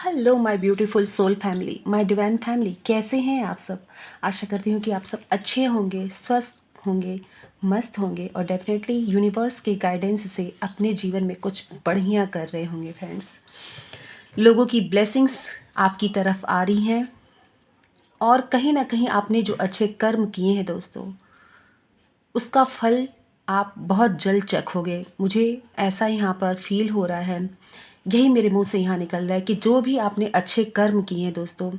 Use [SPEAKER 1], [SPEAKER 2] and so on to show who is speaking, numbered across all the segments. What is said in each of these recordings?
[SPEAKER 1] Hello my beautiful soul family, my divine family, कैसे हैं आप सब। आशा करती हूँ कि आप सब अच्छे होंगे, स्वस्थ होंगे, मस्त होंगे और डेफिनेटली यूनिवर्स के गाइडेंस से अपने जीवन में कुछ बढ़िया कर रहे होंगे। फ्रेंड्स, लोगों की ब्लेसिंग्स आपकी तरफ आ रही हैं और कहीं ना कहीं आपने जो अच्छे कर्म किए हैं दोस्तों, उसका फल आप बहुत जल्द चखोगे। मुझे ऐसा यहाँ पर फील हो रहा है, यही मेरे मुंह से यहाँ निकल रहा है कि जो भी आपने अच्छे कर्म किए हैं दोस्तों,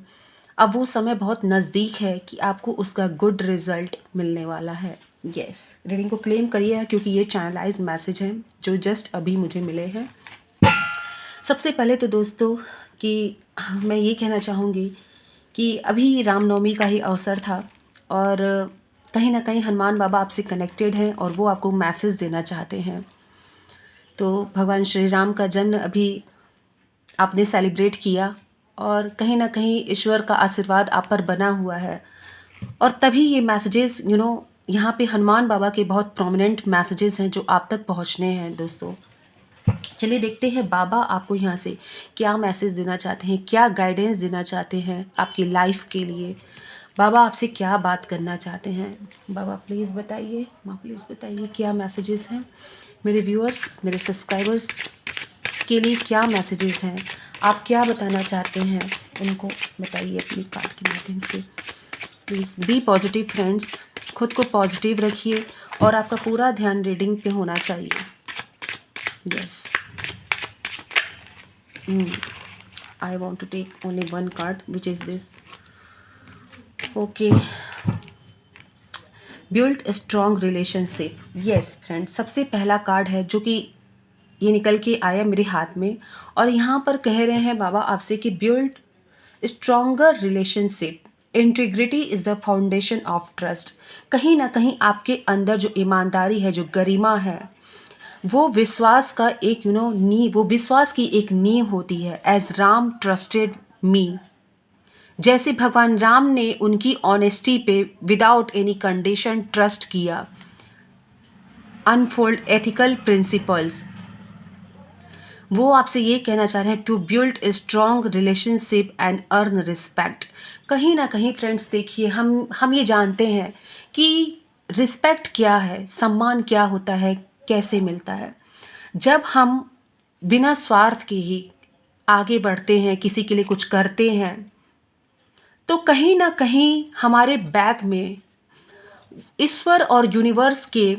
[SPEAKER 1] अब वो समय बहुत नज़दीक है कि आपको उसका गुड रिजल्ट मिलने वाला है। यस, रीडिंग को क्लेम करिए क्योंकि ये चैनलाइज मैसेज हैं जो जस्ट अभी मुझे मिले हैं। सबसे पहले तो दोस्तों कि मैं ये कहना चाहूँगी कि अभी रामनवमी का ही अवसर था और कहीं ना कहीं हनुमान बाबा आपसे कनेक्टेड हैं और वो आपको मैसेज देना चाहते हैं। तो भगवान श्री राम का जन्म अभी आपने सेलिब्रेट किया और कहीं ना कहीं ईश्वर का आशीर्वाद आप पर बना हुआ है और तभी ये मैसेजेस यहाँ पे हनुमान बाबा के बहुत प्रोमिनेंट मैसेजेस हैं जो आप तक पहुँचने हैं दोस्तों। चलिए देखते हैं बाबा आपको यहाँ से क्या मैसेज देना चाहते हैं, क्या गाइडेंस देना चाहते हैं आपकी लाइफ के लिए। बाबा आपसे क्या बात करना चाहते हैं, बाबा प्लीज़ बताइए, माँ प्लीज़ बताइए क्या मैसेजेस हैं मेरे व्यूअर्स, मेरे सब्सक्राइबर्स के लिए। क्या मैसेजेस हैं, आप क्या बताना चाहते हैं उनको बताइए अपनी कार्ड के माध्यम से। प्लीज़ बी पॉजिटिव फ्रेंड्स, खुद को पॉजिटिव रखिए और आपका पूरा ध्यान रीडिंग पे होना चाहिए। Yes, I want to take only one card, which is this. Okay, build a strong relationship. Yes friends, सबसे पहला कार्ड है जो कि ये निकल के आया मेरे हाथ में और यहाँ पर कह रहे हैं बाबा आपसे कि build stronger relationship. Integrity is the foundation of trust. कहीं ना कहीं आपके अंदर जो ईमानदारी है, जो गरिमा है, वो विश्वास का एक नींव, वो विश्वास की एक नींव होती है। एज राम ट्रस्टेड मी, जैसे भगवान राम ने उनकी ऑनेस्टी पे विदाउट एनी कंडीशन ट्रस्ट किया। अनफोल्ड एथिकल प्रिंसिपल्स, वो आपसे ये कहना चाह रहे हैं to build a strong relationship and earn respect. कहीं ना कहीं फ्रेंड्स देखिए, हम ये जानते हैं कि रिस्पेक्ट क्या है, सम्मान क्या होता है, कैसे मिलता है। जब हम बिना स्वार्थ के ही आगे बढ़ते हैं, किसी के लिए कुछ करते हैं, तो कहीं ना कहीं हमारे बैक में ईश्वर और यूनिवर्स के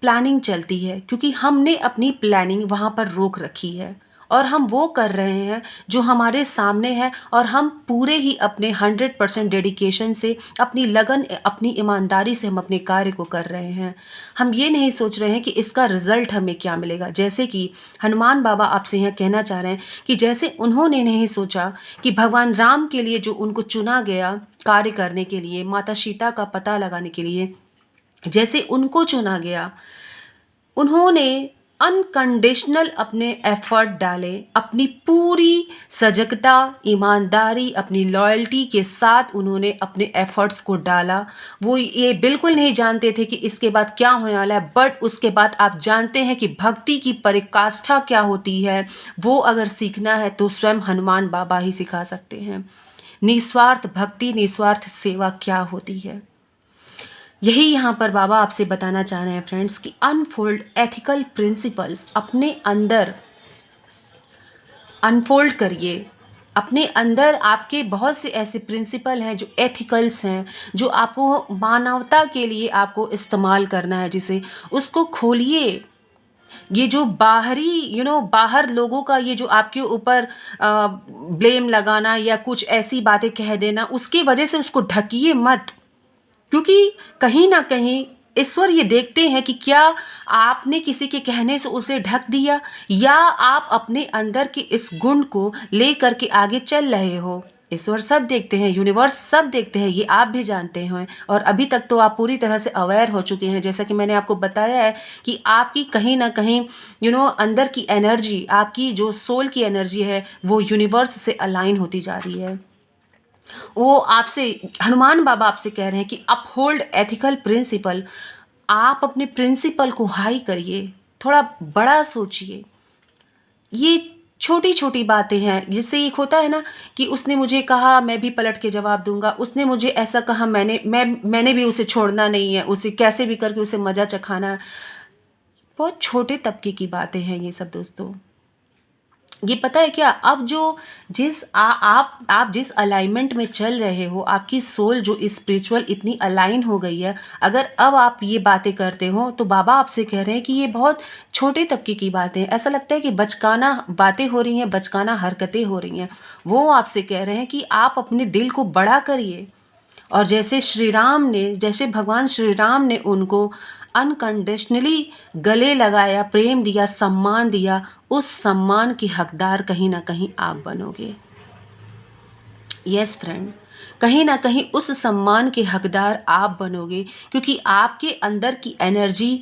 [SPEAKER 1] प्लानिंग चलती है, क्योंकि हमने अपनी प्लानिंग वहाँ पर रोक रखी है और हम वो कर रहे हैं जो हमारे सामने है और हम पूरे ही अपने 100% डेडिकेशन से, अपनी लगन, अपनी ईमानदारी से हम अपने कार्य को कर रहे हैं। हम ये नहीं सोच रहे हैं कि इसका रिजल्ट हमें क्या मिलेगा। जैसे कि हनुमान बाबा आपसे यहाँ कहना चाह रहे हैं कि जैसे उन्होंने नहीं सोचा कि भगवान राम के लिए जो उनको चुना गया कार्य करने के लिए, माता सीता का पता लगाने के लिए जैसे उनको चुना गया, उन्होंने अनकंडीशनल अपने एफर्ट डाले, अपनी पूरी सजगता, ईमानदारी, अपनी लॉयल्टी के साथ उन्होंने अपने एफर्ट्स को डाला। वो ये बिल्कुल नहीं जानते थे कि इसके बाद क्या होने वाला है, बट उसके बाद आप जानते हैं कि भक्ति की पराकाष्ठा क्या होती है। वो अगर सीखना है तो स्वयं हनुमान बाबा ही सिखा सकते हैं। निस्वार्थ भक्ति, निस्वार्थ सेवा क्या होती है, यही यहाँ पर बाबा आपसे बताना चाह रहे हैं फ्रेंड्स कि अनफोल्ड एथिकल प्रिंसिपल्स अपने अंदर अनफोल्ड करिए। अपने अंदर आपके बहुत से ऐसे प्रिंसिपल हैं जो एथिकल्स हैं, जो आपको मानवता के लिए आपको इस्तेमाल करना है, जिसे उसको खोलिए। ये जो बाहरी बाहर लोगों का ये जो आपके ऊपर ब्लेम लगाना या कुछ ऐसी बातें कह देना, उसकी वजह से उसको ढकिए मत, क्योंकि कहीं ना कहीं ईश्वर ये देखते हैं कि क्या आपने किसी के कहने से उसे ढक दिया या आप अपने अंदर के इस गुण को ले करके आगे चल रहे हो। ईश्वर सब देखते हैं, यूनिवर्स सब देखते हैं, ये आप भी जानते हैं और अभी तक तो आप पूरी तरह से अवेयर हो चुके हैं। जैसा कि मैंने आपको बताया है कि आपकी कहीं ना कहीं अंदर की एनर्जी, आपकी जो सोल की एनर्जी है, वो यूनिवर्स से अलाइन होती जा रही है। वो आपसे, हनुमान बाबा आपसे कह रहे हैं कि अपहोल्ड एथिकल प्रिंसिपल। आप अपने प्रिंसिपल को हाई करिए, थोड़ा बड़ा सोचिए। ये छोटी छोटी बातें हैं, जिससे एक होता है ना कि उसने मुझे कहा मैं भी पलट के जवाब दूंगा, उसने मुझे ऐसा कहा मैंने भी उसे छोड़ना नहीं है, उसे कैसे भी करके उसे मज़ा चखाना है। बहुत छोटे तबके की बातें हैं ये सब दोस्तों। ये पता है क्या, अब जो जिस आप जिस अलाइनमेंट में चल रहे हो, आपकी सोल जो स्पिरिचुअल इतनी अलाइन हो गई है, अगर अब आप ये बातें करते हो तो बाबा आपसे कह रहे हैं कि ये बहुत छोटे तबके की बातें हैं। ऐसा लगता है कि बचकाना बातें हो रही हैं, बचकाना हरकतें हो रही हैं। वो आपसे कह रहे हैं कि आप अपने दिल को बड़ा करिए। और जैसे भगवान श्री राम ने उनको अनकंडीशनली गले लगाया, प्रेम दिया, सम्मान दिया, उस सम्मान के हकदार कहीं ना कहीं आप बनोगे। यस फ्रेंड, कहीं ना कहीं उस सम्मान के हकदार आप बनोगे, क्योंकि आपके अंदर की एनर्जी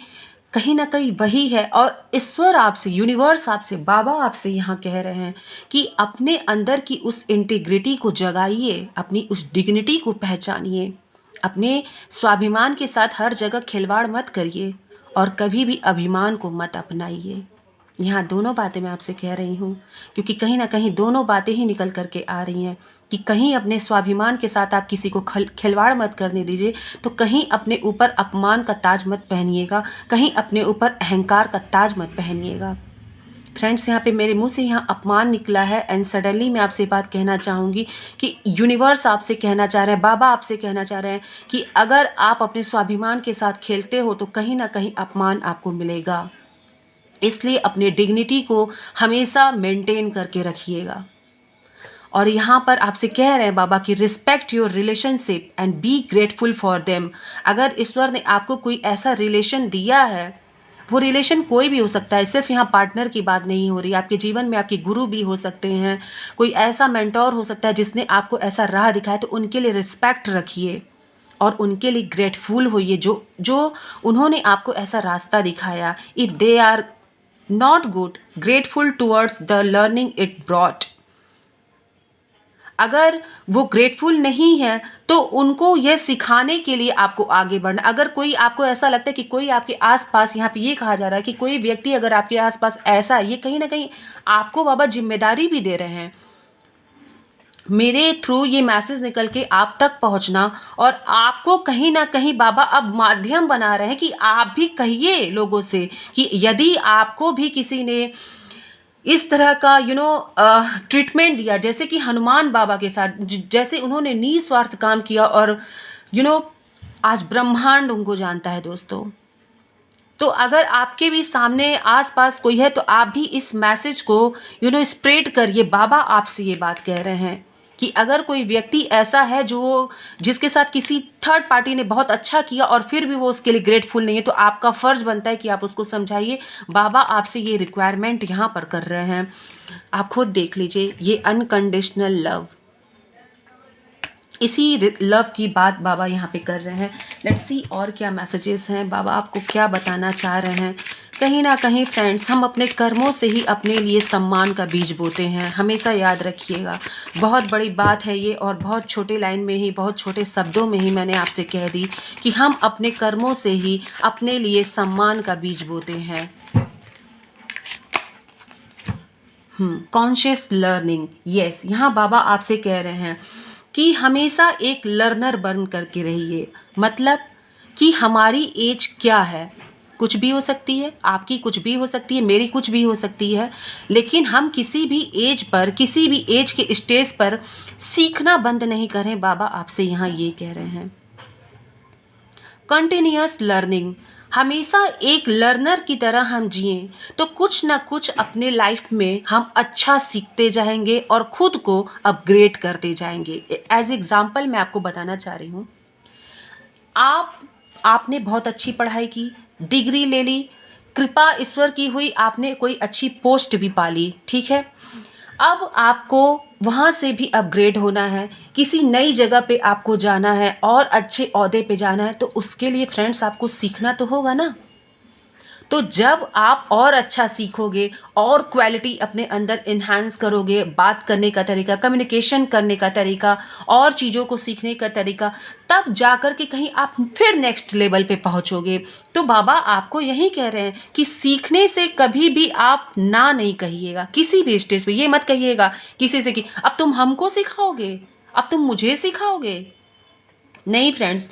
[SPEAKER 1] कहीं ना कहीं वही है। और ईश्वर आपसे, यूनिवर्स आपसे, बाबा आपसे यहाँ कह रहे हैं कि अपने अंदर की उस इंटीग्रिटी को जगाइए, अपनी उस डिग्निटी को पहचानिए, अपने स्वाभिमान के साथ हर जगह खिलवाड़ मत करिए और कभी भी अभिमान को मत अपनाइए। यहाँ दोनों बातें मैं आपसे कह रही हूँ, क्योंकि कहीं ना कहीं दोनों बातें ही निकल करके आ रही हैं कि कहीं अपने स्वाभिमान के साथ आप किसी को खिलवाड़ मत करने दीजिए, तो कहीं अपने ऊपर अपमान का ताज मत पहनिएगा, कहीं अपने ऊपर अहंकार का ताज मत पहनिएगा। फ्रेंड्स, यहाँ पे मेरे मुंह से यहाँ अपमान निकला है एंड सडनली मैं आपसे बात कहना चाहूँगी कि यूनिवर्स आपसे कहना चाह रहे हैं, बाबा आपसे कहना चाह रहे हैं कि अगर आप अपने स्वाभिमान के साथ खेलते हो तो कहीं ना कहीं अपमान आपको मिलेगा। इसलिए अपने डिग्निटी को हमेशा मेंटेन करके रखिएगा। और यहाँ पर आपसे कह रहे हैं बाबा कि respect your relationship and be grateful for them. अगर ईश्वर ने आपको कोई ऐसा रिलेशन दिया है, वो रिलेशन कोई भी हो सकता है, सिर्फ यहाँ पार्टनर की बात नहीं हो रही, आपके जीवन में आपके गुरु भी हो सकते हैं, कोई ऐसा मेंटोर हो सकता है जिसने आपको ऐसा राह दिखाया, तो उनके लिए रिस्पेक्ट रखिए और उनके लिए ग्रेटफुल होइए जो जो उन्होंने आपको ऐसा रास्ता दिखाया। If they are not good, grateful towards the learning it brought. अगर वो ग्रेटफुल नहीं है तो उनको यह सिखाने के लिए आपको आगे बढ़ना। अगर कोई आपको ऐसा लगता है कि कोई आपके आसपास, यहाँ पे ये कहा जा रहा है कि कोई व्यक्ति अगर आपके आसपास ऐसा है, ये कहीं ना कहीं आपको बाबा जिम्मेदारी भी दे रहे हैं, मेरे थ्रू ये मैसेज निकल के आप तक पहुंचना, और आपको कहीं ना कहीं बाबा अब माध्यम बना रहे हैं कि आप भी कहिए लोगों से कि यदि आपको भी किसी ने इस तरह का ट्रीटमेंट दिया, जैसे कि हनुमान बाबा के साथ, जैसे उन्होंने निस्वार्थ काम किया और यू नो आज ब्रह्मांड उनको जानता है दोस्तों। तो अगर आपके भी सामने आसपास कोई है तो आप भी इस मैसेज को स्प्रेड करिए। बाबा आपसे ये बात कह रहे हैं कि अगर कोई व्यक्ति ऐसा है जिसके साथ किसी थर्ड पार्टी ने बहुत अच्छा किया और फिर भी वो उसके लिए ग्रेटफुल नहीं है, तो आपका फ़र्ज़ बनता है कि आप उसको समझाइए। बाबा आपसे ये रिक्वायरमेंट यहाँ पर कर रहे हैं, आप खुद देख लीजिए। ये अनकंडीशनल लव, इसी लव की बात बाबा यहाँ पे कर रहे हैं। लेट्स सी और क्या मैसेजेस हैं, बाबा आपको क्या बताना चाह रहे हैं। कहीं ना कहीं फ्रेंड्स, हम अपने कर्मों से ही अपने लिए सम्मान का बीज बोते हैं, हमेशा याद रखिएगा। बहुत बड़ी बात है ये, और बहुत छोटे लाइन में ही, बहुत छोटे शब्दों में ही मैंने आपसे कह दी कि हम अपने कर्मों से ही अपने लिए सम्मान का बीज बोते हैं। कॉन्शियस लर्निंग, यस, यहाँ बाबा आपसे कह रहे हैं कि हमेशा एक लर्नर बन करके रहिए। मतलब कि हमारी एज क्या है, कुछ भी हो सकती है, आपकी कुछ भी हो सकती है, मेरी कुछ भी हो सकती है, लेकिन हम किसी भी एज पर, किसी भी एज के स्टेज पर सीखना बंद नहीं करें। बाबा आपसे यहाँ ये कह रहे हैं कंटिन्यूअस लर्निंग, हमेशा एक लर्नर की तरह हम जिएं तो कुछ ना कुछ अपने लाइफ में हम अच्छा सीखते जाएंगे और खुद को अपग्रेड करते जाएंगे। एज एग्जाम्पल मैं आपको बताना चाह रही हूँ, आपने बहुत अच्छी पढ़ाई की, डिग्री ले ली, कृपा ईश्वर की हुई, आपने कोई अच्छी पोस्ट भी पा ली, ठीक है। अब आपको वहाँ से भी अपग्रेड होना है, किसी नई जगह पे आपको जाना है और अच्छे ओहदे पे जाना है, तो उसके लिए फ्रेंड्स आपको सीखना तो होगा ना। तो जब आप और अच्छा सीखोगे और क्वालिटी अपने अंदर इन्हांस करोगे, बात करने का तरीका, कम्युनिकेशन करने का तरीका और चीज़ों को सीखने का तरीका, तब जाकर के कहीं आप फिर नेक्स्ट लेवल पे पहुँचोगे। तो बाबा आपको यही कह रहे हैं कि सीखने से कभी भी आप ना नहीं कहिएगा, किसी भी स्टेज पे ये मत कहिएगा किसी से कि अब तुम हमको सिखाओगे, अब तुम मुझे सिखाओगे। नहीं फ्रेंड्स,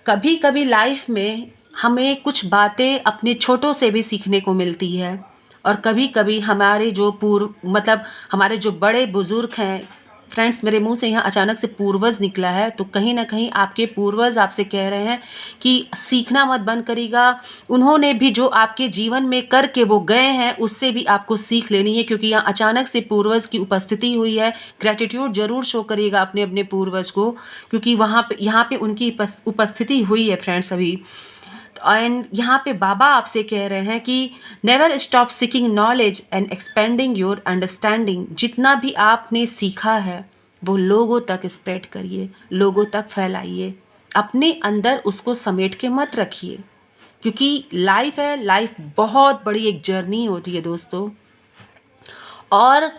[SPEAKER 1] कभी कभी लाइफ में हमें कुछ बातें अपने छोटों से भी सीखने को मिलती है, और कभी कभी हमारे जो पूर्व मतलब हमारे जो बड़े बुजुर्ग हैं, फ्रेंड्स मेरे मुंह से यहाँ अचानक से पूर्वज निकला है, तो कहीं ना कहीं आपके पूर्वज आपसे कह रहे हैं कि सीखना मत बंद करिएगा। उन्होंने भी जो आपके जीवन में करके वो गए हैं उससे भी आपको सीख लेनी है, क्योंकि यहाँ अचानक से पूर्वज की उपस्थिति हुई है। ग्रेटिट्यूड जरूर शो करिएगा अपने अपने पूर्वज को, क्योंकि वहाँ पे यहाँ पे उनकी उपस्थिति हुई है फ्रेंड्स अभी। एंड यहाँ पे बाबा आपसे कह रहे हैं कि never stop seeking knowledge and expanding your understanding. जितना भी आपने सीखा है वो लोगों तक स्प्रेड करिए, लोगों तक फैलाइए, अपने अंदर उसको समेट के मत रखिए, क्योंकि लाइफ है, लाइफ बहुत बड़ी एक जर्नी होती है दोस्तों। और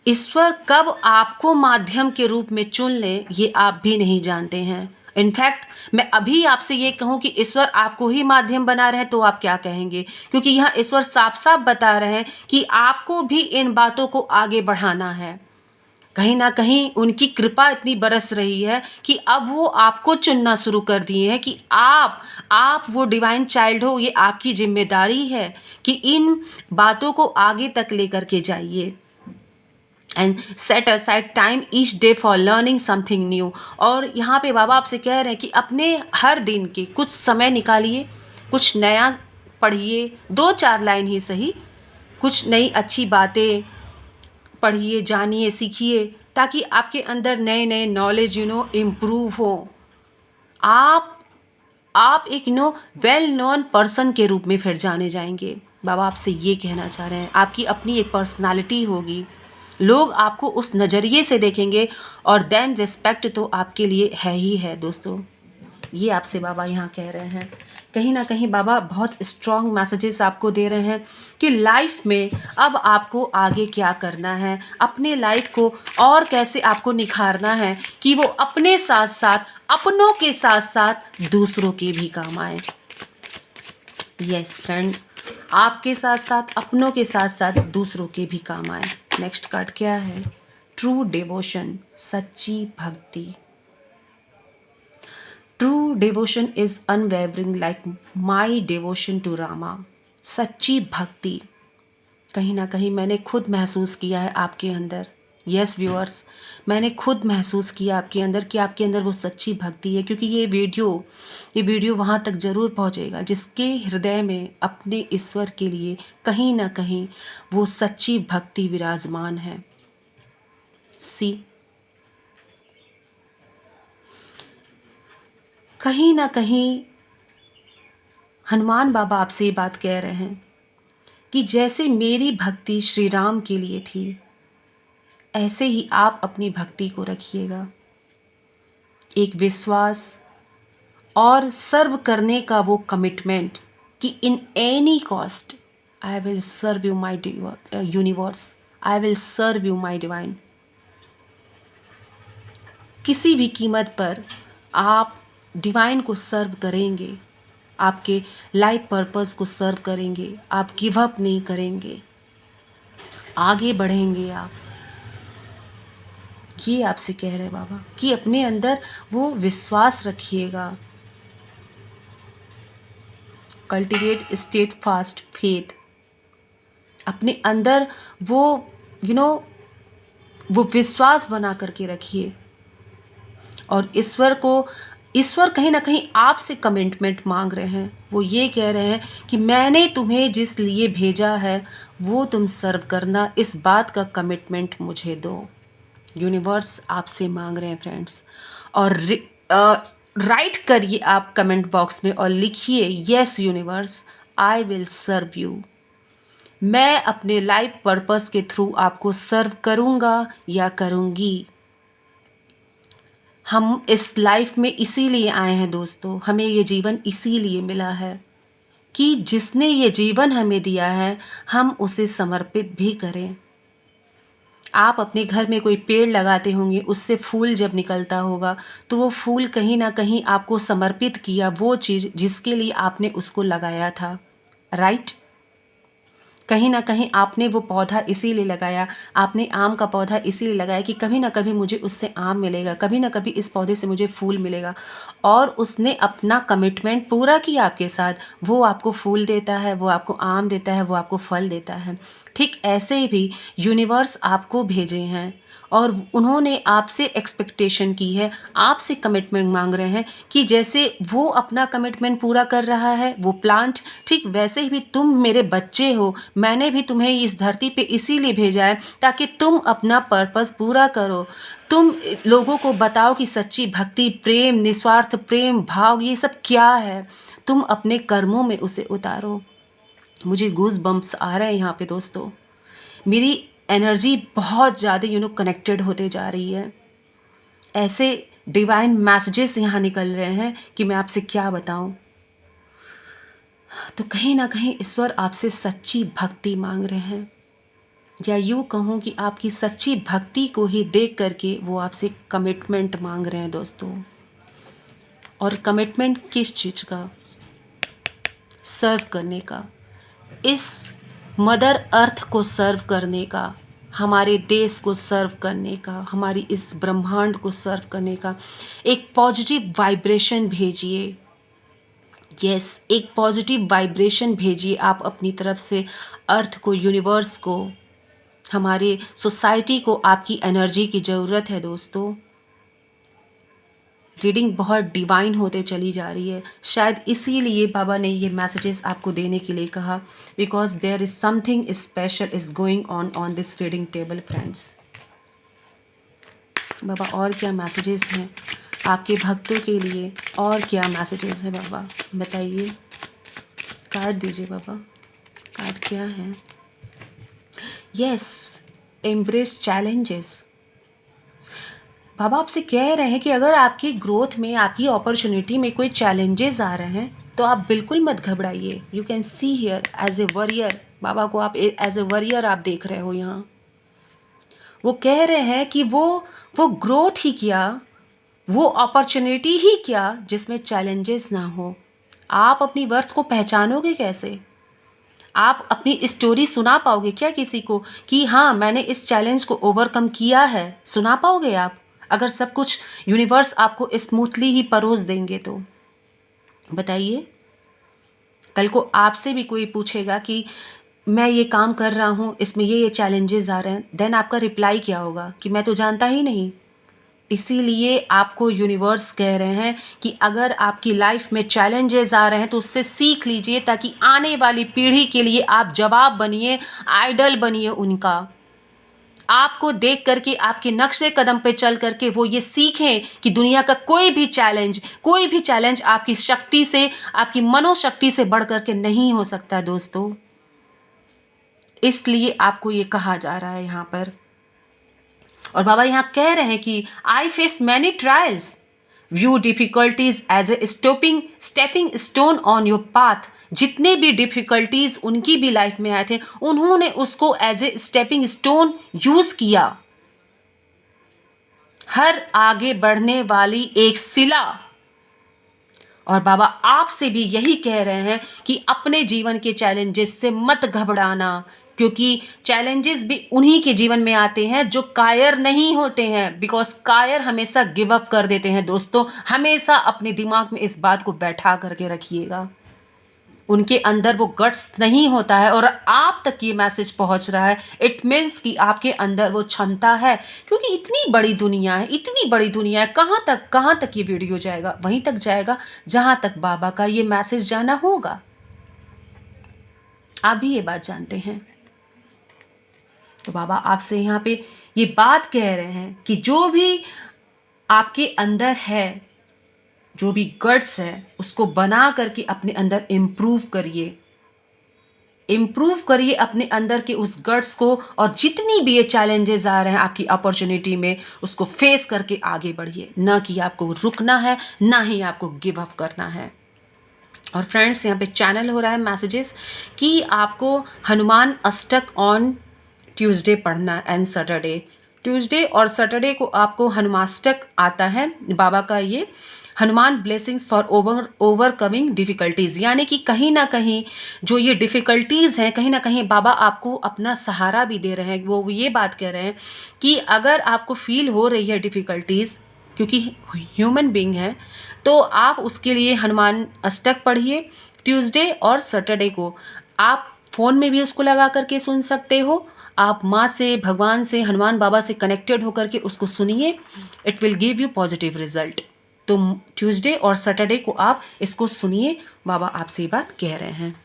[SPEAKER 1] ईश्वर कब आपको माध्यम के रूप में चुन ले ये आप भी नहीं जानते हैं। इनफैक्ट मैं अभी आपसे ये कहूँ कि ईश्वर आपको ही माध्यम बना रहे हैं तो आप क्या कहेंगे, क्योंकि यहाँ ईश्वर साफ साफ बता रहे हैं कि आपको भी इन बातों को आगे बढ़ाना है। कहीं ना कहीं उनकी कृपा इतनी बरस रही है कि अब वो आपको चुनना शुरू कर दिए हैं कि आप वो डिवाइन चाइल्ड हो। ये आपकी जिम्मेदारी है कि इन बातों को आगे तक लेकर के जाइए। And set aside time each day for learning something new. और यहाँ पे बाबा आपसे कह रहे हैं कि अपने हर दिन के कुछ समय निकालिए, कुछ नया पढ़िए, 2-4 लाइन ही सही, कुछ नई अच्छी बातें पढ़िए, जानिए, सीखिए, ताकि आपके अंदर नए नए नॉलेज इम्प्रूव हो। आप आप एक वेल नोन पर्सन के रूप में फिर जाने जाएंगे। बाबा आपसे ये कहना चाह रहे हैं, आपकी अपनी एक पर्सनालिटी होगी, लोग आपको उस नज़रिए से देखेंगे, और देन रिस्पेक्ट तो आपके लिए है ही है दोस्तों। ये आपसे बाबा यहाँ कह रहे हैं। कहीं ना कहीं बाबा बहुत स्ट्रॉन्ग मैसेजेस आपको दे रहे हैं कि लाइफ में अब आपको आगे क्या करना है, अपने लाइफ को और कैसे आपको निखारना है कि वो अपने साथ साथ, अपनों के साथ साथ दूसरों के भी काम आए। यस फ्रेंड, आपके साथ साथ, अपनों के साथ साथ दूसरों के भी काम आए। नेक्स्ट कार्ड क्या है? ट्रू डिवोशन, सच्ची भक्ति। True devotion is unwavering like my devotion to Rama. सच्ची भक्ति कहीं ना कहीं मैंने खुद महसूस किया है आपके अंदर। यस व्यूअर्स, मैंने खुद महसूस किया आपके अंदर कि आपके अंदर वो सच्ची भक्ति है, क्योंकि ये वीडियो वहाँ तक ज़रूर पहुँचेगा जिसके हृदय में अपने ईश्वर के लिए कहीं ना कहीं वो सच्ची भक्ति विराजमान है। सी, कहीं ना कहीं हनुमान बाबा आपसे ये बात कह रहे हैं कि जैसे मेरी भक्ति श्री राम के लिए थी, ऐसे ही आप अपनी भक्ति को रखिएगा। एक विश्वास और सर्व करने का वो कमिटमेंट कि in any cost I will serve you my universe, I will serve you my divine. किसी भी कीमत पर आप डिवाइन को सर्व करेंगे, आपके लाइफ पर्पस को सर्व करेंगे, आप गिव अप नहीं करेंगे, आगे बढ़ेंगे आप। ये आपसे कह रहे बाबा कि अपने अंदर वो विश्वास रखिएगा। कल्टिवेट स्टेट फास्ट फेथ, अपने अंदर वो वो विश्वास बना करके रखिए। और ईश्वर कहीं ना कहीं आपसे कमिटमेंट मांग रहे हैं। वो ये कह रहे हैं कि मैंने तुम्हें जिस लिए भेजा है वो तुम सर्व करना, इस बात का कमिटमेंट मुझे दो। यूनिवर्स आपसे मांग रहे हैं फ्रेंड्स। और राइट करिए आप कमेंट बॉक्स में और लिखिए, yes universe, I will serve you. मैं अपने लाइफ पर्पस के थ्रू आपको सर्व करूँगा या करूँगी। हम इस लाइफ में इसीलिए आए हैं दोस्तों, हमें ये जीवन इसीलिए मिला है कि जिसने ये जीवन हमें दिया है हम उसे समर्पित भी करें। आप अपने घर में कोई पेड़ लगाते होंगे, उससे फूल जब निकलता होगा तो वो फूल कहीं ना कहीं आपको समर्पित किया वो चीज़ जिसके लिए आपने उसको लगाया था, राइट। कहीं ना कहीं आपने वो पौधा इसीलिए लगाया, आपने आम का पौधा इसीलिए लगाया कि कभी ना कभी मुझे उससे आम मिलेगा, कभी ना कभी इस पौधे से मुझे फूल मिलेगा। और उसने अपना कमिटमेंट पूरा किया आपके साथ, वो आपको फूल देता है, वो आपको आम देता है, वो आपको फल देता है। ठीक ऐसे ही भी यूनिवर्स आपको भेजे हैं और उन्होंने आपसे एक्सपेक्टेशन की है, आपसे कमिटमेंट मांग रहे हैं कि जैसे वो अपना कमिटमेंट पूरा कर रहा है वो प्लांट, ठीक वैसे ही भी तुम मेरे बच्चे हो, मैंने भी तुम्हें इस धरती पे इसीलिए भेजा है ताकि तुम अपना पर्पस पूरा करो। तुम लोगों को बताओ कि सच्ची भक्ति, प्रेम, निस्वार्थ प्रेम भाव ये सब क्या है, तुम अपने कर्मों में उसे उतारो। मुझे गूज बम्प्स आ रहे हैं यहाँ पे दोस्तों, मेरी एनर्जी बहुत ज़्यादा कनेक्टेड होते जा रही है। ऐसे डिवाइन मैसेजेस यहाँ निकल रहे हैं कि मैं आपसे क्या बताऊँ। तो कहीं ना कहीं ईश्वर आपसे सच्ची भक्ति मांग रहे हैं, या यूँ कहूँ कि आपकी सच्ची भक्ति को ही देख करके वो आपसे कमिटमेंट मांग रहे हैं दोस्तों। और कमिटमेंट किस चीज़ का? सर्व करने का, इस मदर अर्थ को सर्व करने का, हमारे देश को सर्व करने का, हमारी इस ब्रह्मांड को सर्व करने का। एक पॉजिटिव वाइब्रेशन भेजिए, यस एक पॉजिटिव वाइब्रेशन भेजिए आप अपनी तरफ से अर्थ को, यूनिवर्स को, हमारे सोसाइटी को। आपकी एनर्जी की ज़रूरत है दोस्तों। रीडिंग बहुत डिवाइन होते चली जा रही है, शायद इसीलिए बाबा ने ये मैसेजेस आपको देने के लिए कहा, because there is something special is going on this reading table friends. बाबा और क्या मैसेजेस हैं आपके भक्तों के लिए, और क्या मैसेजेस हैं बाबा बताइए। कार्ड दीजिए बाबा, कार्ड क्या है? Yes, embrace challenges. बाबा आपसे कह रहे हैं कि अगर आपकी ग्रोथ में, आपकी अपॉर्चुनिटी में कोई चैलेंजेस आ रहे हैं तो आप बिल्कुल मत घबराइए। You can see here as a warrior, बाबा को आप एज ए वॉरियर आप देख रहे हो यहाँ। वो कह रहे हैं कि वो ग्रोथ ही क्या, वो अपॉर्चुनिटी ही क्या जिसमें चैलेंजेस ना हो। आप अपनी वर्थ को पहचानोगे कैसे? आप अपनी स्टोरी सुना पाओगे क्या किसी को कि हाँ मैंने इस चैलेंज को ओवरकम किया है? सुना पाओगे आप अगर सब कुछ यूनिवर्स आपको स्मूथली ही परोस देंगे तो? बताइए, कल को आपसे भी कोई पूछेगा कि मैं ये काम कर रहा हूँ, इसमें ये चैलेंजेस आ रहे हैं, देन आपका रिप्लाई क्या होगा कि मैं तो जानता ही नहीं। इसीलिए आपको यूनिवर्स कह रहे हैं कि अगर आपकी लाइफ में चैलेंजेस आ रहे हैं तो उससे सीख लीजिए, ताकि आने वाली पीढ़ी के लिए आप जवाब बनिए, आइडल बनिए उनका। आपको देख करके, आपके नक्शे कदम पे चल करके वो ये सीखें कि दुनिया का कोई भी चैलेंज आपकी शक्ति से, आपकी मनोशक्ति से बढ़ करके नहीं हो सकता दोस्तों। इसलिए आपको ये कहा जा रहा है यहाँ पर। और बाबा यहाँ कह रहे हैं कि I face many trials, view difficulties as a stepping stone on your path. जितने भी डिफिकल्टीज उनकी भी लाइफ में आए थे, उन्होंने उसको as a stepping stone use किया, हर आगे बढ़ने वाली एक सिला। और बाबा आपसे भी यही कह रहे हैं कि अपने जीवन के चैलेंजेस से मत घबराना, क्योंकि चैलेंजेस भी उन्हीं के जीवन में आते हैं जो कायर नहीं होते हैं। बिकॉज कायर हमेशा गिव अप कर देते हैं दोस्तों। हमेशा अपने दिमाग में इस बात को बैठा करके रखिएगा, उनके अंदर वो गट्स नहीं होता है और आप तक ये मैसेज पहुंच रहा है, इट मीन्स कि आपके अंदर वो क्षमता है। क्योंकि इतनी बड़ी दुनिया है, कहाँ तक ये वीडियो जाएगा? वहीं तक जाएगा जहां तक बाबा का ये मैसेज जाना होगा। आप भी ये बात जानते हैं। तो बाबा आपसे यहाँ पे ये बात कह रहे हैं कि जो भी आपके अंदर है, जो भी गट्स है, उसको बना करके अपने अंदर इम्प्रूव करिए अपने अंदर के उस गट्स को। और जितनी भी ये चैलेंजेस आ रहे हैं आपकी अपॉर्चुनिटी में, उसको फेस करके आगे बढ़िए। ना कि आपको रुकना है, ना ही आपको गिव अप करना है। और फ्रेंड्स यहाँ पे चैनल हो रहा है मैसेजेस कि आपको हनुमान अष्टक ऑन ट्यूसडे पढ़ना है एंड सैटरडे। ट्यूसडे और सैटरडे को आपको हनुमाष्टक आता है बाबा का, ये Hanuman blessings for overcoming difficulties, यानी कि कहीं ना कहीं जो ये डिफ़िकल्टीज़ हैं, कहीं ना कहीं बाबा आपको अपना सहारा भी दे रहे हैं। वो ये बात कह रहे हैं कि अगर आपको फील हो रही है डिफ़िकल्टीज़, क्योंकि ह्यूमन बीइंग है, तो आप उसके लिए हनुमान अष्टक पढ़िए ट्यूसडे और सैटरडे को। आप फ़ोन में भी उसको लगा करके सुन सकते हो, आप माँ से, भगवान से, हनुमान बाबा से कनेक्टेड होकर के उसको सुनिए, it will give you positive result. तो ट्यूसडे और सैटरडे को आप इसको सुनिए, बाबा आपसे ये बात कह रहे हैं।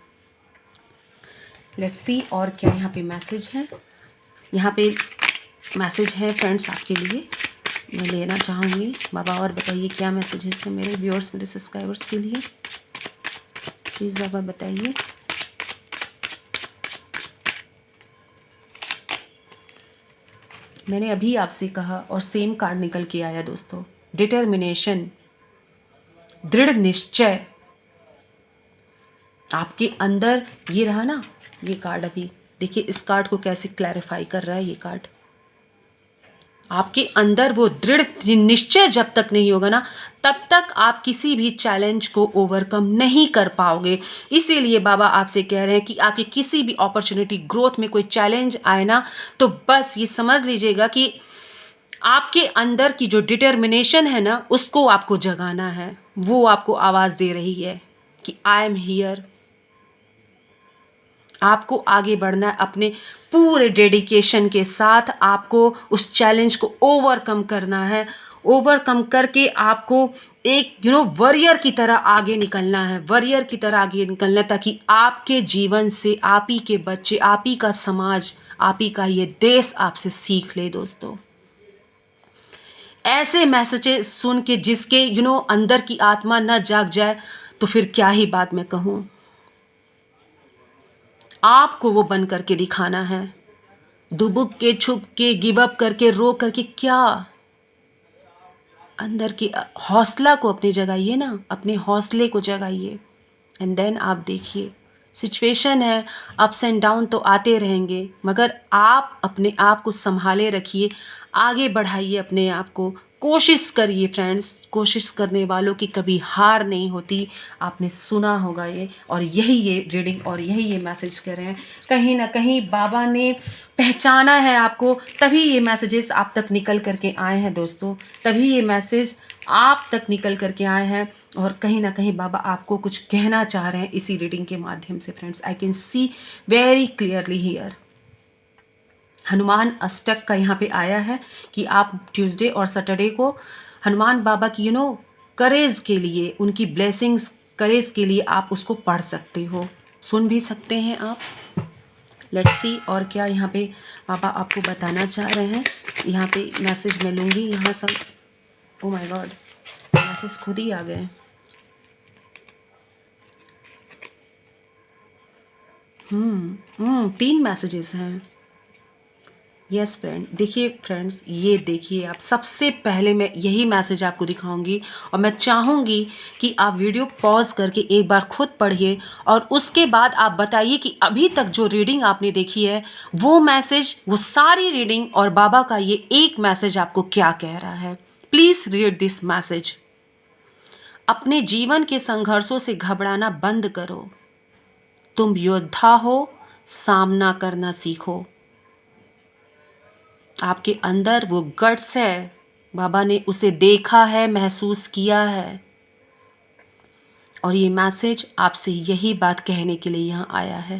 [SPEAKER 1] लेट्स सी और क्या यहाँ पे मैसेज है। यहाँ पे मैसेज है फ्रेंड्स आपके लिए, मैं लेना चाहूँगी। बाबा और बताइए क्या मैसेजेस है मेरे व्यूअर्स, मेरे सब्सक्राइबर्स के लिए, प्लीज़ बाबा बताइए। मैंने अभी आपसे कहा और सेम कार्ड निकल के आया दोस्तों, डिटर्मिनेशन, दृढ़ निश्चय आपके अंदर। ये रहा ना ये कार्ड, अभी देखिए इस कार्ड को कैसे क्लैरिफाई कर रहा है ये कार्ड। आपके अंदर वो दृढ़ निश्चय जब तक नहीं होगा ना, तब तक आप किसी भी चैलेंज को ओवरकम नहीं कर पाओगे। इसीलिए बाबा आपसे कह रहे हैं कि आपकी किसी भी अपॉर्चुनिटी, ग्रोथ में कोई चैलेंज आए ना, तो बस ये समझ लीजिएगा कि आपके अंदर की जो डिटर्मिनेशन है ना, उसको आपको जगाना है। वो आपको आवाज़ दे रही है कि आई एम हियर। आपको आगे बढ़ना है अपने पूरे डेडिकेशन के साथ, आपको उस चैलेंज को ओवरकम करना है। ओवरकम करके आपको एक वॉरियर की तरह आगे निकलना है, वॉरियर की तरह आगे निकलना है, ताकि आपके जीवन से आप ही के बच्चे, आप ही का समाज, आप ही का ये देश आपसे सीख ले दोस्तों। ऐसे मैसेजेस सुन के जिसके अंदर की आत्मा न जाग जाए, तो फिर क्या ही बात मैं कहूँ। आपको वो बन करके दिखाना है, दुबक के, छुप के, गिव अप करके, रो करके क्या। अंदर की हौसला को अपने जगाइए ना, अपने हौसले को जगाइए, एंड देन आप देखिए सिचुएशन है, अप्स एंड डाउन तो आते रहेंगे, मगर आप अपने आप को संभाले रखिए, आगे बढ़ाइए अपने आप को, कोशिश करिए फ्रेंड्स। कोशिश करने वालों की कभी हार नहीं होती, आपने सुना होगा ये, और यही ये रीडिंग और यही ये मैसेज कर रहे हैं। कहीं ना कहीं बाबा ने पहचाना है आपको, तभी ये मैसेजेस आप तक निकल करके आए हैं दोस्तों, तभी ये मैसेज आप तक निकल करके आए हैं। और कहीं ना कहीं बाबा आपको कुछ कहना चाह रहे हैं इसी रीडिंग के माध्यम से friends. I can see very clearly here. Hanuman Ashtak का यहाँ पे आया है कि आप ट्यूसडे और सैटरडे को हनुमान बाबा की करेज के लिए, उनकी ब्लेसिंग्स, करेज के लिए आप उसको पढ़ सकते हो, सुन भी सकते हैं आप। लेट्स सी और क्या यहाँ पे बाबा आपको बताना चाह रहे हैं। यहाँ पे मैसेज मैं लूँगी यहाँ सब। ओ माय गॉड, मैसेज खुद ही आ गए। तीन मैसेजेस हैं। यस फ्रेंड, देखिए फ्रेंड्स, ये देखिए आप, सबसे पहले मैं यही मैसेज आपको दिखाऊंगी, और मैं चाहूँगी कि आप वीडियो पॉज करके एक बार खुद पढ़िए, और उसके बाद आप बताइए कि अभी तक जो रीडिंग आपने देखी है, वो मैसेज, वो सारी रीडिंग और बाबा का ये एक मैसेज आपको क्या कह रहा है। Please read this message. अपने जीवन के संघर्षों से घबराना बंद करो, तुम योद्धा हो, सामना करना सीखो। आपके अंदर वो गट्स है, बाबा ने उसे देखा है, महसूस किया है, और ये मैसेज आपसे यही बात कहने के लिए यहाँ आया है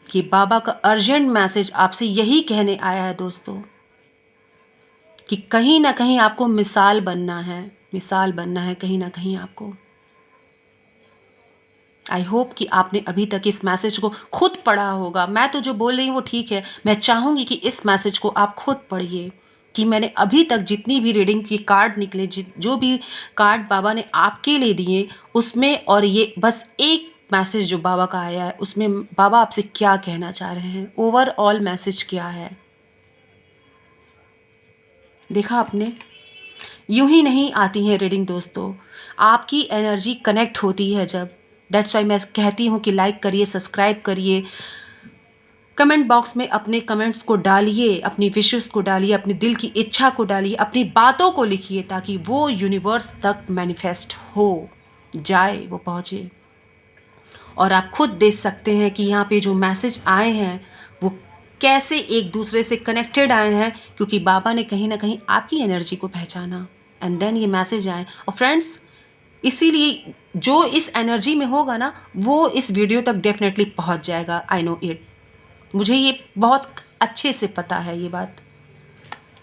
[SPEAKER 1] कि बाबा का अर्जेंट मैसेज आपसे यही कहने आया है दोस्तों, कि कहीं ना कहीं आपको मिसाल बनना है, मिसाल बनना है कहीं ना कहीं आपको। आई होप कि आपने अभी तक इस मैसेज को खुद पढ़ा होगा। मैं तो जो बोल रही हूँ वो ठीक है, मैं चाहूँगी कि इस मैसेज को आप खुद पढ़िए, कि मैंने अभी तक जितनी भी रीडिंग के कार्ड निकले, जो भी कार्ड बाबा ने आपके लिए दिए, उसमें और ये बस एक मैसेज जो बाबा का आया है, उसमें बाबा आपसे क्या कहना चाह रहे हैं, ओवरऑल मैसेज क्या है। देखा आपने, यूं ही नहीं आती हैं रीडिंग दोस्तों, आपकी एनर्जी कनेक्ट होती है जब। दैट्स वाई मैं कहती हूँ कि लाइक करिए, सब्सक्राइब करिए, कमेंट बॉक्स में अपने कमेंट्स को डालिए, अपनी विशेस को डालिए, अपने दिल की इच्छा को डालिए, अपनी बातों को लिखिए, ताकि वो यूनिवर्स तक मैनिफेस्ट हो जाए, वो पहुँचे। और आप खुद देख सकते हैं कि यहाँ पे जो मैसेज आए हैं वो कैसे एक दूसरे से कनेक्टेड आए हैं, क्योंकि बाबा ने कहीं ना कहीं आपकी एनर्जी को पहचाना एंड देन ये मैसेज आए। और फ्रेंड्स, इसीलिए जो इस एनर्जी में होगा ना, वो इस वीडियो तक डेफिनेटली पहुंच जाएगा। आई नो इट, मुझे ये बहुत अच्छे से पता है ये बात।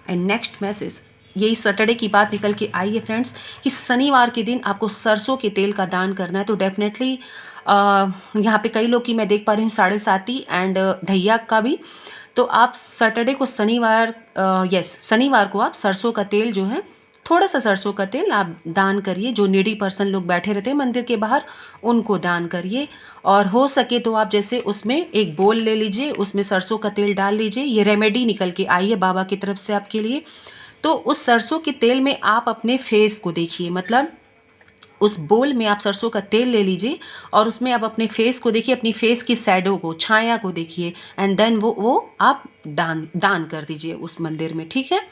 [SPEAKER 1] एंड नेक्स्ट मैसेज, यही सैटरडे की बात निकल के आई है फ्रेंड्स, कि शनिवार के दिन आपको सरसों के तेल का दान करना है। तो डेफिनेटली यहाँ पे कई लोग की मैं देख पा रही हूँ 7.5 एंड ढैया का भी। तो आप सैटरडे को शनिवार को आप सरसों का तेल जो है, थोड़ा सा सरसों का तेल आप दान करिए। जो नीडी पर्सन लोग बैठे रहते हैं मंदिर के बाहर, उनको दान करिए। और हो सके तो आप जैसे उसमें एक बोल ले लीजिए, उसमें सरसों का तेल डाल लीजिए। ये रेमेडी निकल के आई है बाबा की तरफ से आपके लिए। तो उस सरसों के तेल में आप अपने फेस को देखिए, मतलब उस बोल में आप सरसों का तेल ले लीजिए और उसमें आप अपने फेस को देखिए, अपनी फेस की शैडो को, छाया को देखिए, एंड देन वो आप दान कर दीजिए उस मंदिर में, ठीक है।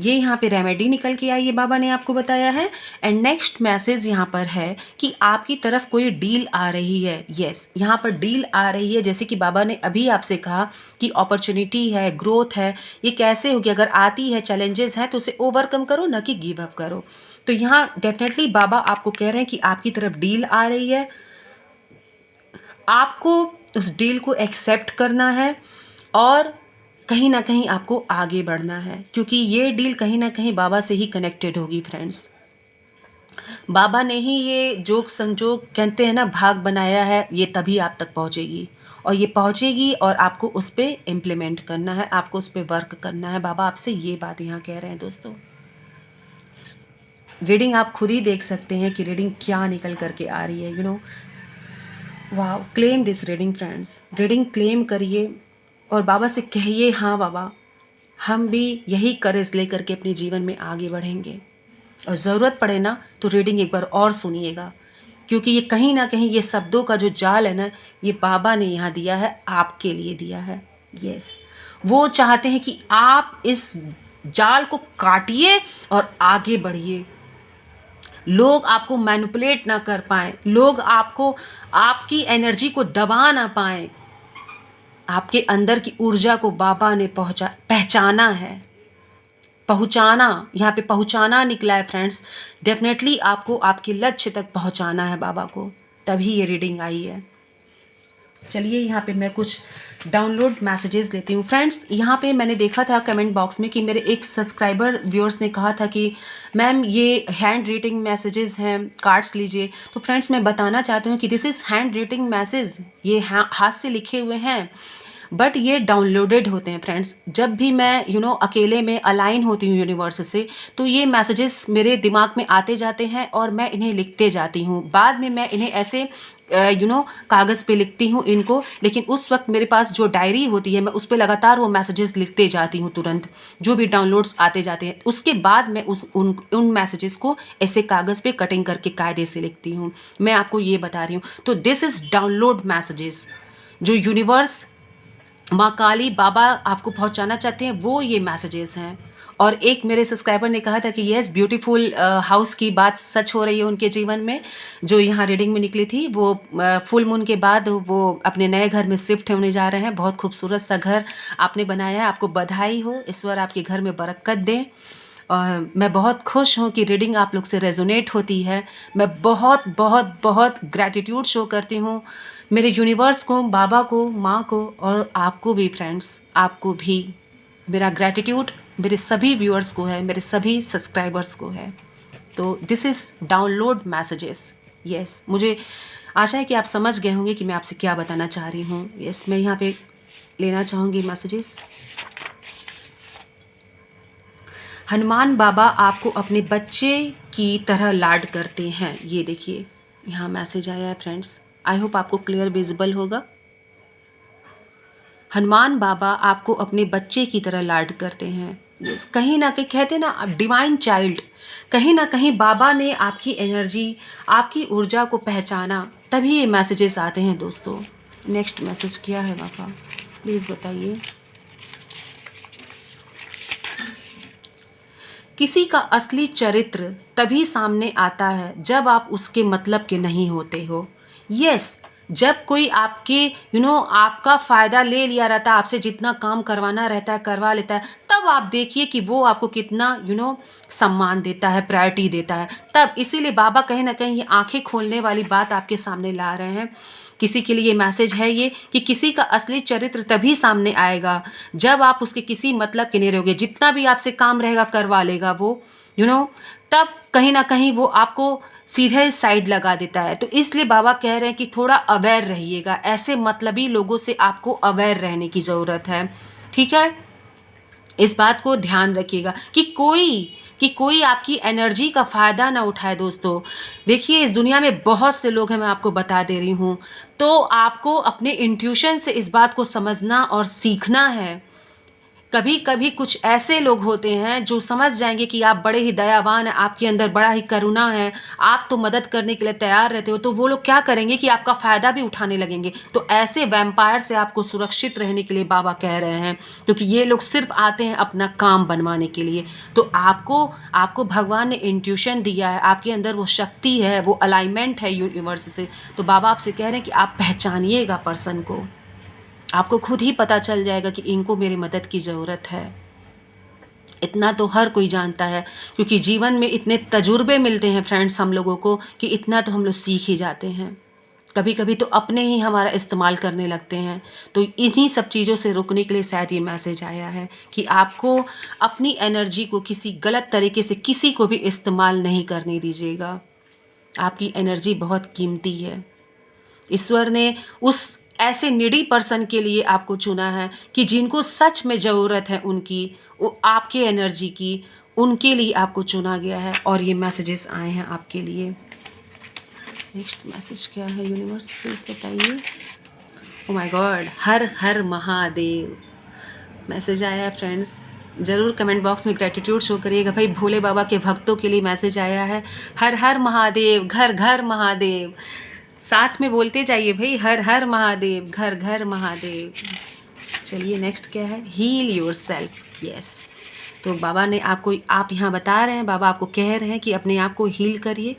[SPEAKER 1] ये यहाँ पे रेमेडी निकल के आई है, बाबा ने आपको बताया है। एंड नेक्स्ट मैसेज यहाँ पर है कि आपकी तरफ कोई डील आ रही है। यस, यहाँ पर डील आ रही है, जैसे कि बाबा ने अभी आपसे कहा कि अपॉर्चुनिटी है, ग्रोथ है। ये कैसे होगी? अगर आती है, चैलेंजेस हैं, तो उसे ओवरकम करो, ना कि गिव अप करो। तो यहाँ डेफिनेटली बाबा आपको कह रहे हैं कि आपकी तरफ डील आ रही है, आपको उस डील को एक्सेप्ट करना है और कहीं ना कहीं आपको आगे बढ़ना है, क्योंकि ये डील कहीं ना कहीं बाबा से ही कनेक्टेड होगी फ्रेंड्स। बाबा ने ही ये जोक संजोग कहते हैं ना, भाग बनाया है, ये तभी आप तक पहुंचेगी। और ये पहुंचेगी और आपको उस पर इम्प्लीमेंट करना है, आपको उस पर वर्क करना है। बाबा आपसे ये बात यहाँ कह रहे हैं दोस्तों। रीडिंग आप खुद ही देख सकते हैं कि रीडिंग क्या निकल करके आ रही है, वाह। Claim this reading friends, reading claim करिए और बाबा से कहिए, हाँ बाबा, हम भी यही करेज लेकर के अपने जीवन में आगे बढ़ेंगे। और ज़रूरत पड़े ना तो रीडिंग एक बार और सुनिएगा, क्योंकि ये कहीं ना कहीं ये शब्दों का जो जाल है ना, ये बाबा ने यहाँ दिया है, आपके लिए दिया है। यस, वो चाहते हैं कि आप इस जाल को काटिए और आगे बढ़िए। लोग आपको मैनिपुलेट ना कर पाएँ, लोग आपको, आपकी एनर्जी को दबा ना पाएँ। आपके अंदर की ऊर्जा को बाबा ने पहचाना है, पहुंचाना, यहाँ पे पहुंचाना निकला है फ्रेंड्स। डेफिनेटली आपको आपके लक्ष्य तक पहुंचाना है बाबा को, तभी ये रीडिंग आई है। चलिए यहाँ पे मैं कुछ डाउनलोड मैसेजेस लेती हूँ फ्रेंड्स। यहाँ पे मैंने देखा था कमेंट बॉक्स में कि मेरे एक सब्सक्राइबर व्यूअर्स ने कहा था कि मैम ये हैंड राइटिंग मैसेजेस हैं, कार्ड्स लीजिए। तो फ्रेंड्स मैं बताना चाहती हूँ कि this is hand writing message, ये हाथ से लिखे हुए हैं, बट ये डाउनलोडेड होते हैं फ्रेंड्स। जब भी मैं अकेले में अलाइन होती हूँ यूनिवर्स से, तो ये मैसेजेस मेरे दिमाग में आते जाते हैं और मैं इन्हें लिखते जाती हूँ। बाद में मैं इन्हें ऐसे कागज़ पे लिखती हूँ इनको, लेकिन उस वक्त मेरे पास जो डायरी होती है, मैं उस पर लगातार वो मैसेजेस लिखते जाती हूँ तुरंत, जो भी डाउनलोड्स आते जाते हैं। उसके बाद मैं उन मैसेजेस को ऐसे कागज़ पे कटिंग करके कायदे से लिखती हूँ। मैं आपको ये बता रही हूँ। तो दिस इज़ डाउनलोड मैसेजेस, जो यूनिवर्स, माँ काली, बाबा आपको पहुंचाना चाहते हैं, वो ये मैसेजेस हैं। और एक मेरे सब्सक्राइबर ने कहा था कि यस, ब्यूटीफुल हाउस की बात सच हो रही है उनके जीवन में, जो यहाँ रीडिंग में निकली थी। वो फुल मून के बाद वो अपने नए घर में शिफ्ट होने जा रहे हैं। बहुत खूबसूरत सा घर आपने बनाया है, आपको बधाई हो, ईश्वर आपके घर में बरकत दे। और मैं बहुत खुश हूँ कि रीडिंग आप लोग से रेजोनेट होती है। मैं बहुत बहुत बहुत ग्रैटिट्यूड शो करती हूँ मेरे यूनिवर्स को, बाबा को, माँ को, और आपको भी फ्रेंड्स, आपको भी मेरा ग्रैटिट्यूड मेरे सभी व्यूअर्स को है, मेरे सभी सब्सक्राइबर्स को है। तो this is download messages. Yes, मुझे आशा है कि आप समझ गए होंगे कि मैं आपसे क्या बताना चाह रही हूँ। यस, मैं यहाँ पे लेना चाहूँगी मैसेजेस। हनुमान बाबा आपको अपने बच्चे की तरह लाड करते हैं। ये देखिए, यहाँ मैसेज आया है फ्रेंड्स, आई होप आपको क्लियर विजिबल होगा। हनुमान बाबा आपको अपने बच्चे की तरह लाड करते हैं। यस, कहीं ना कहीं कहते हैं ना डिवाइन चाइल्ड, कहीं ना कहीं बाबा ने आपकी एनर्जी, आपकी ऊर्जा को पहचाना, तभी ये मैसेजेस आते हैं दोस्तों। नेक्स्ट मैसेज क्या है बाबा, प्लीज़ बताइए। किसी का असली चरित्र तभी सामने आता है जब आप उसके मतलब के नहीं होते हो। यस, जब कोई आपके आपका फ़ायदा ले लिया रहता है, आपसे जितना काम करवाना रहता है करवा लेता है, तब आप देखिए कि वो आपको कितना सम्मान देता है, प्रायोरिटी देता है। तब इसीलिए बाबा कहीं ना कहीं ये आंखें खोलने वाली बात आपके सामने ला रहे हैं। किसी के लिए मैसेज है ये कि किसी का असली चरित्र तभी सामने आएगा जब आप उसके किसी मतलब के नहीं रहोगे। जितना भी आपसे काम रहेगा करवा लेगा वो, तब कहीं ना कहीं वो आपको सीधे साइड लगा देता है। तो इसलिए बाबा कह रहे हैं कि थोड़ा अवेयर रहिएगा, ऐसे मतलबी लोगों से आपको अवेयर रहने की ज़रूरत है। ठीक है, इस बात को ध्यान रखिएगा कि कोई आपकी एनर्जी का फ़ायदा ना उठाए दोस्तों। देखिए, इस दुनिया में बहुत से लोग हैं, मैं आपको बता दे रही हूँ। तो आपको अपने इंट्यूशन से इस बात को समझना और सीखना है। कभी कभी कुछ ऐसे लोग होते हैं जो समझ जाएंगे कि आप बड़े ही दयावान हैं, आपके अंदर बड़ा ही करुणा है, आप तो मदद करने के लिए तैयार रहते हो, तो वो लोग क्या करेंगे कि आपका फ़ायदा भी उठाने लगेंगे। तो ऐसे वैम्पायर से आपको सुरक्षित रहने के लिए बाबा कह रहे हैं, क्योंकि ये लोग सिर्फ आते हैं अपना काम बनवाने के लिए। तो आपको भगवान ने इंट्यूशन दिया है, आपके अंदर वो शक्ति है, वो अलाइनमेंट है यूनिवर्स से। तो बाबा आपसे कह रहे हैं कि आप पहचानिएगा पर्सन को, आपको खुद ही पता चल जाएगा कि इनको मेरी मदद की ज़रूरत है। इतना तो हर कोई जानता है, क्योंकि जीवन में इतने तजुर्बे मिलते हैं फ्रेंड्स हम लोगों को, कि इतना तो हम लोग सीख ही जाते हैं। कभी कभी तो अपने ही हमारा इस्तेमाल करने लगते हैं। तो इन्हीं सब चीज़ों से रुकने के लिए शायद ये मैसेज आया है कि आपको अपनी एनर्जी को किसी गलत तरीके से किसी को भी इस्तेमाल नहीं करने दीजिएगा। आपकी एनर्जी बहुत कीमती है। ईश्वर ने उस ऐसे नीडी पर्सन के लिए आपको चुना है कि जिनको सच में ज़रूरत है उनकी, वो आपके एनर्जी की, उनके लिए आपको चुना गया है। और ये मैसेजेस आए हैं आपके लिए। नेक्स्ट मैसेज क्या है यूनिवर्स, प्लीज़ बताइए। Oh my God, her her Mahadev message आया है फ्रेंड्स। ज़रूर कमेंट बॉक्स में ग्रेटिट्यूड शो करिएगा। भाई भोले बाबा के भक्तों के लिए मैसेज आया है, हर हर महादेव, घर घर महादेव। साथ में बोलते जाइए भाई, हर हर महादेव, घर घर महादेव। चलिए नेक्स्ट क्या है, हील योरसेल्फ। यस, तो बाबा ने आपको, आप यहाँ बता रहे हैं, बाबा आपको कह रहे हैं कि अपने आप को हील करिए।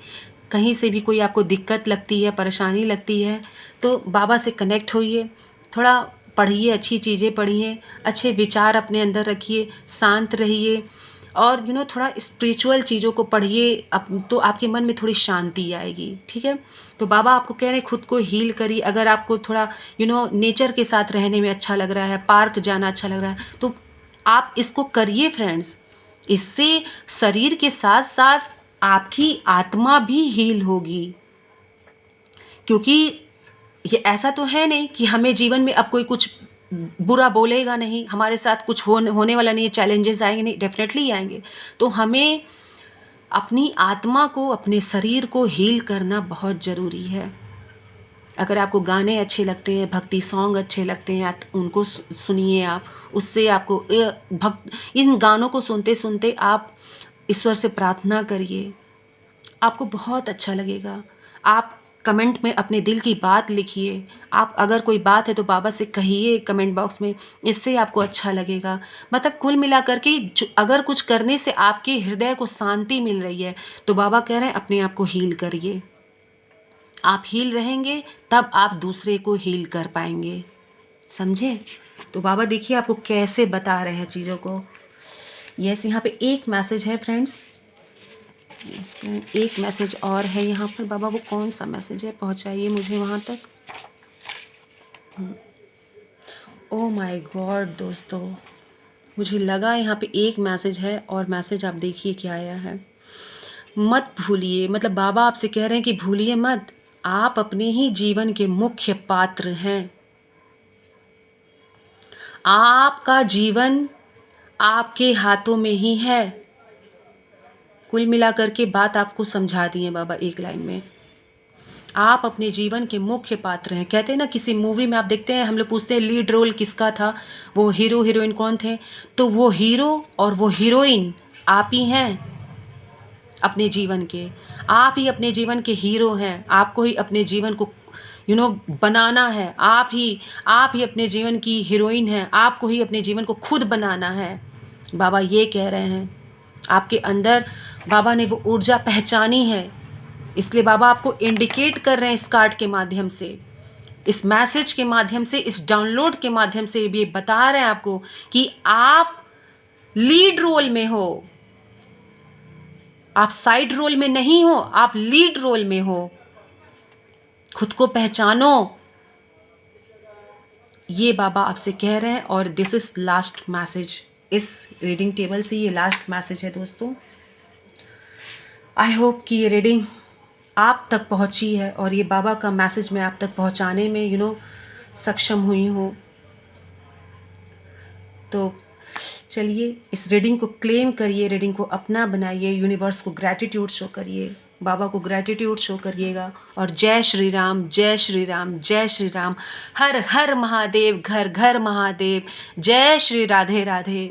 [SPEAKER 1] कहीं से भी कोई आपको दिक्कत लगती है, परेशानी लगती है, तो बाबा से कनेक्ट होइए, थोड़ा पढ़िए, अच्छी चीज़ें पढ़िए, अच्छे विचार अपने अंदर रखिए, शांत रहिए, और थोड़ा स्पिरिचुअल चीज़ों को पढ़िए। तो आपके मन में थोड़ी शांति आएगी। ठीक है, तो बाबा आपको कह रहे हैं खुद को हील करिए। अगर आपको थोड़ा नेचर के साथ रहने में अच्छा लग रहा है, पार्क जाना अच्छा लग रहा है, तो आप इसको करिए फ्रेंड्स। इससे शरीर के साथ साथ आपकी आत्मा भी हील होगी। क्योंकि ये ऐसा तो है नहीं कि हमें जीवन में अब कोई कुछ बुरा बोलेगा नहीं, हमारे साथ कुछ होने वाला नहीं, चैलेंजेस आएंगे नहीं, डेफिनेटली आएंगे। तो हमें अपनी आत्मा को, अपने शरीर को हील करना बहुत ज़रूरी है। अगर आपको गाने अच्छे लगते हैं, भक्ति सॉन्ग अच्छे लगते हैं, उनको सुनिए आप। उससे आपको इन गानों को सुनते सुनते आप ईश्वर से प्रार्थना करिए, आपको बहुत अच्छा लगेगा। आप कमेंट में अपने दिल की बात लिखिए। आप अगर कोई बात है तो बाबा से कहिए कमेंट बॉक्स में, इससे आपको अच्छा लगेगा। मतलब कुल मिलाकर के अगर कुछ करने से आपके हृदय को शांति मिल रही है, तो बाबा कह रहे हैं अपने आप को हील करिए। आप हील रहेंगे तब आप दूसरे को हील कर पाएंगे, समझे। तो बाबा देखिए आपको कैसे बता रहे हैं चीज़ों को। यस, यहाँ पे एक मैसेज है फ्रेंड्स, एक मैसेज और है यहाँ पर। बाबा वो कौन सा मैसेज है, पहुँचाइए मुझे वहाँ तक। ओ माय गॉड दोस्तों, मुझे लगा यहाँ पे एक मैसेज है, और मैसेज आप देखिए क्या आया है। मत भूलिए, मतलब बाबा आपसे कह रहे हैं कि भूलिए मत, आप अपने ही जीवन के मुख्य पात्र हैं। आपका जीवन आपके हाथों में ही है। कुल मिलाकर के बात आपको समझा दी है बाबा एक लाइन में। आप अपने जीवन के मुख्य पात्र हैं। कहते हैं ना, किसी मूवी में आप देखते हैं, हम लोग पूछते हैं लीड रोल किसका था, वो हीरो हीरोइन कौन थे, तो वो हीरो और वो हीरोइन आप ही हैं अपने जीवन के। आप ही अपने जीवन के हीरो हैं। आपको ही अपने जीवन को बनाना है। आप ही अपने जीवन की हीरोइन हैं। आपको ही अपने जीवन को खुद बनाना है। बाबा ये कह रहे हैं, आपके अंदर बाबा ने वो ऊर्जा पहचानी है, इसलिए बाबा आपको इंडिकेट कर रहे हैं इस कार्ड के माध्यम से, इस मैसेज के माध्यम से, इस डाउनलोड के माध्यम से भी बता रहे हैं आपको कि आप लीड रोल में हो। आप साइड रोल में नहीं हो, आप लीड रोल में हो। खुद को पहचानो, ये बाबा आपसे कह रहे हैं। और दिस इज लास्ट मैसेज, इस रीडिंग टेबल से ये लास्ट मैसेज है दोस्तों। आई होप कि ये रीडिंग आप तक पहुंची है और ये बाबा का मैसेज मैं आप तक पहुंचाने में सक्षम हुई हूँ। तो चलिए, इस रीडिंग को क्लेम करिए, रीडिंग को अपना बनाइए, यूनिवर्स को ग्रैटिट्यूड शो करिए, बाबा को ग्रैटिट्यूड शो करिएगा। और जय श्री राम, जय श्री राम, जय श्री राम, हर हर महादेव, घर घर महादेव, जय श्री राधे राधे।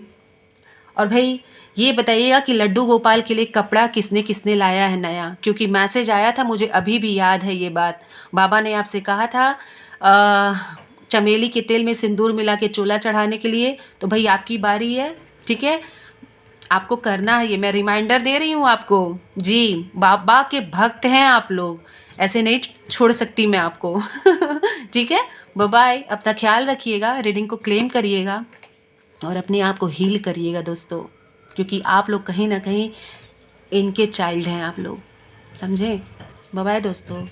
[SPEAKER 1] और भाई ये बताइएगा कि लड्डू गोपाल के लिए कपड़ा किसने किसने लाया है नया, क्योंकि मैसेज आया था, मुझे अभी भी याद है ये बात। बाबा ने आपसे कहा था चमेली के तेल में सिंदूर मिला के चोला चढ़ाने के लिए। तो भाई आपकी बारी है, ठीक है, आपको करना है ये। मैं रिमाइंडर दे रही हूँ आपको जी, बाबा के भक्त हैं आप लोग, ऐसे नहीं छोड़ सकती मैं आपको। ठीक है, बाय बाय, अपना ख्याल रखिएगा, रीडिंग को क्लेम करिएगा और अपने आप को हील करिएगा दोस्तों, क्योंकि आप लोग कहीं ना कहीं इनके चाइल्ड हैं आप लोग, समझे। बाय बाय दोस्तों।